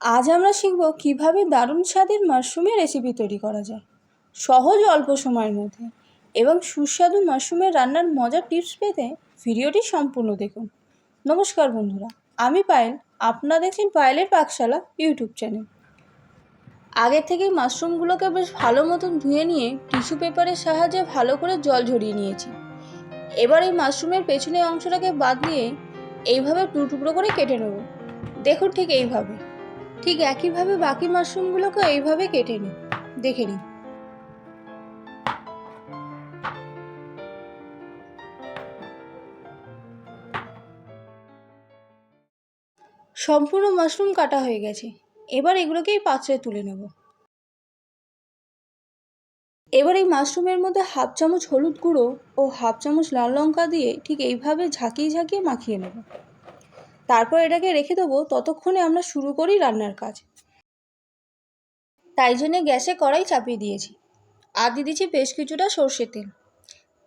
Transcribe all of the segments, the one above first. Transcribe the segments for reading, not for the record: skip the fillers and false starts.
আজ আমরা শিখব কিভাবে দারুণ স্বাদের মাশরুমের রেসিপি তৈরি করা যায় সহজ অল্প সময়ের মধ্যে এবং সুস্বাদু মাশরুমের রান্নার মজার টিপস পেতে ভিডিওটি সম্পূর্ণ দেখুন। নমস্কার বন্ধুরা, আমি পায়েল। আপনারা দেখছেন পায়েলের পাকশালা ইউটিউব চ্যানেল। আগে থেকেই মাশরুমগুলোকে বেশ ভালো মতন ধুয়ে নিয়ে টিস্যু পেপারের সাহায্যে ভালো করে জল ঝরিয়ে নিয়েছি। এবার এই মাশরুমের পেছনের অংশটাকে বাদ দিয়ে এইভাবে টুকরো করে কেটে নেব। দেখুন, ঠিক একইভাবে বাকি মাশরুমগুলোকে এইভাবে কেটে নিই। দেখে নিন। সম্পূর্ণ মাশরুম কাটা হয়ে গেছে। এবার এগুলোকে এই পাত্রে তুলে নেব। এবার এই মাশরুমের মধ্যে হাফ চামচ হলুদ গুঁড়ো ও হাফ চামচ লাল লঙ্কা দিয়ে ঠিক এইভাবে ঝাঁকিয়ে ঝাঁকিয়ে মাখিয়ে নেব। তারপর এটাকে রেখে দেবো, ততক্ষণে আমরা শুরু করি রান্নার কাজ। তাই জন্যে গ্যাসে কড়াই চাপিয়ে দিয়েছি আর দিয়ে দিচ্ছি বেশ কিছুটা সর্ষের তেল।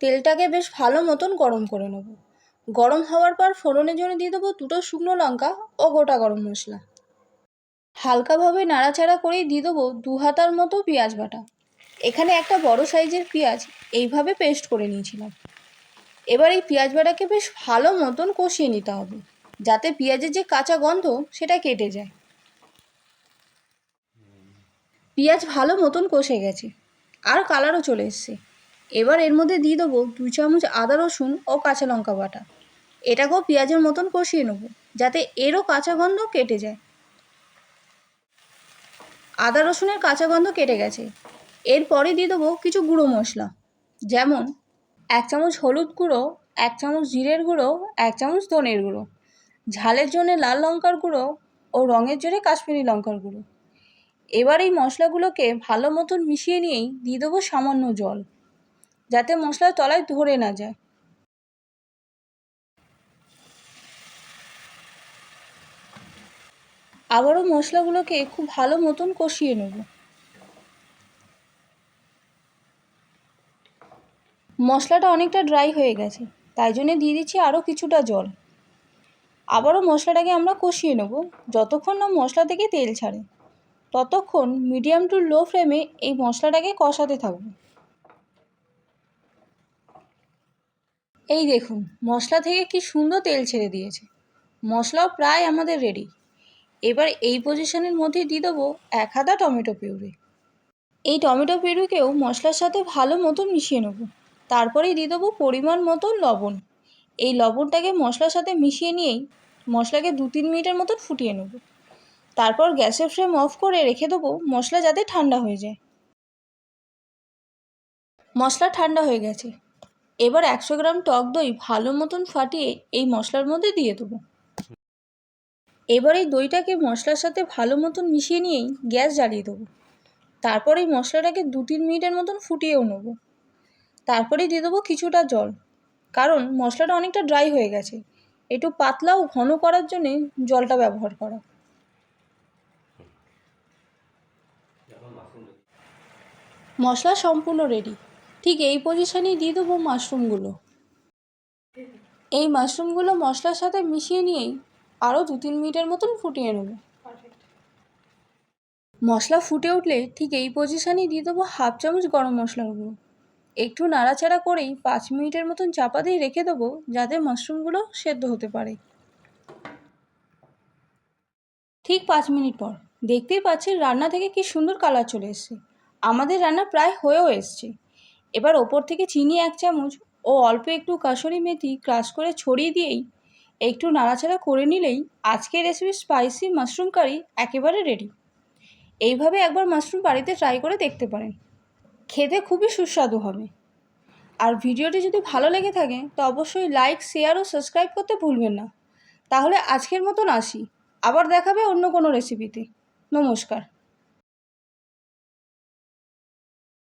তেলটাকে বেশ ভালো মতন গরম করে নেব। গরম হওয়ার পর ফোড়নের জন্য দিয়ে দেবো 2টো শুকনো লঙ্কা ও গোটা গরম মশলা। হালকাভাবে নাড়াচাড়া করেই দিয়ে দেবো 2 হাতার মতো পেঁয়াজ বাটা। এখানে একটা বড় সাইজের পেঁয়াজ এইভাবে পেস্ট করে নিয়েছিলাম। এবার এই পেঁয়াজ বাটাকে বেশ ভালো মতন কষিয়ে নিতে হবে, যাতে পেঁয়াজের যে কাঁচা গন্ধ সেটা কেটে যায়। পেঁয়াজ ভালো মতন কষে গেছে আর কালারও চলে এসছে। এবার এর মধ্যে দিয়ে দেবো 2 চামচ আদা রসুন ও কাঁচা লঙ্কা বাটা। এটাকেও পেঁয়াজের মতন কষিয়ে নেব, যাতে এরও কাঁচা গন্ধ কেটে যায়। আদা রসুনের কাঁচা গন্ধ কেটে গেছে। এরপরে দিয়ে দেবো কিছু গুঁড়ো মশলা, যেমন 1 চামচ হলুদ গুঁড়ো, 1 চামচ জিরের গুঁড়ো, 1 চামচ ধনের গুঁড়ো, ঝালের জন্য লাল লঙ্কার গুঁড়ো ও রঙের জন্য কাশ্মীরি লঙ্কার গুঁড়ো। এবার এই মশলাগুলোকে ভালো মতন মিশিয়ে নিয়েই দিয়ে দেবো সামান্য জল, যাতে মশলার তলায় ধরে না যায়। আবারও মশলাগুলোকে খুব ভালো মতন কষিয়ে নেব। মশলাটা অনেকটা ড্রাই হয়ে গেছে, তাই জন্য দিয়ে দিচ্ছি আরও কিছুটা জল। আবারও মশলাটাকে আমরা কষিয়ে নেব যতক্ষণ না মশলা থেকে তেল ছাড়ে। ততক্ষণ মিডিয়াম টু লো ফ্লেমে এই মশলাটাকে কষাতে থাকব। এই দেখুন, মশলা থেকে কি সুন্দর তেল ছেড়ে দিয়েছে। মশলাও প্রায় আমাদের রেডি। এবার এই পজিশনের মধ্যে দিয়ে দেবো 1 হাতা টমেটো পিউরি। এই টমেটো পিউরিকেও মশলার সাথে ভালো মতন মিশিয়ে নেব। তারপরেই দিয়ে দেবো পরিমাণ মতো লবণ। এই লবণটাকে মশলার সাথে মিশিয়ে নিয়েই মশলাকে 2-3 মিনিটের মতন ফুটিয়ে নেব। তারপর গ্যাসের ফ্লেম অফ করে রেখে দেবো মশলা যাতে ঠান্ডা হয়ে যায়। মশলা ঠান্ডা হয়ে গেছে। এবার 100 গ্রাম টক দই ভালো মতন ফাটিয়ে এই মশলার মধ্যে দিয়ে দেবো। এবার এই দইটাকে মশলার সাথে ভালো মতন মিশিয়ে নিয়েই গ্যাস জ্বালিয়ে দেবো। তারপর এই মশলাটাকে 2-3 মিনিটের মতন ফুটিয়েও নেব। তারপরে দিয়ে দেবো কিছুটা জল, কারণ মশলাটা অনেকটা ড্রাই হয়ে গেছে। একটু পাতলা ও ঘন করার জন্যে জলটা ব্যবহার করা। মশলা সম্পূর্ণ রেডি। ঠিক এই পজিশনেই দিয়ে দেবো মাশরুমগুলো। এই মাশরুমগুলো মশলার সাথে মিশিয়ে নিয়েই আরও 2-3 মিনিটের মতন ফুটিয়ে নেব। মশলা ফুটে উঠলে ঠিক এই পজিশনেই দিয়ে দেবো হাফ চামচ গরম মশলার গুঁড়ো। একটু নাড়াচাড়া করেই 5 মিনিটের মতন চাপা দিয়ে রেখে দেবো, যাতে মাশরুমগুলো সেদ্ধ হতে পারে। ঠিক 5 মিনিট পর দেখতেই পাচ্ছি রান্না থেকে কি সুন্দর কালার চলে এসছে। আমাদের রান্না প্রায় হয়েও এসছে। এবার ওপর থেকে চিনি 1 চামচ ও অল্প একটু কাসুরি মেথি ক্রাশ করে ছড়িয়ে দিয়েই একটু নাড়াচাড়া করে নিলেই আজকের রেসিপি স্পাইসি মাশরুম কারি একেবারে রেডি। এইভাবে একবার মাশরুম বাড়িতে ট্রাই করে দেখতে পারেন, খেতে খুবই সুস্বাদু হবে। আর ভিডিওটি যদি ভালো লেগে থাকে তো অবশ্যই লাইক, শেয়ার ও সাবস্ক্রাইব করতে ভুলবেন না। তাহলে আজকের মতন আসি, আবার দেখাবে অন্য কোনো রেসিপিতে। নমস্কার।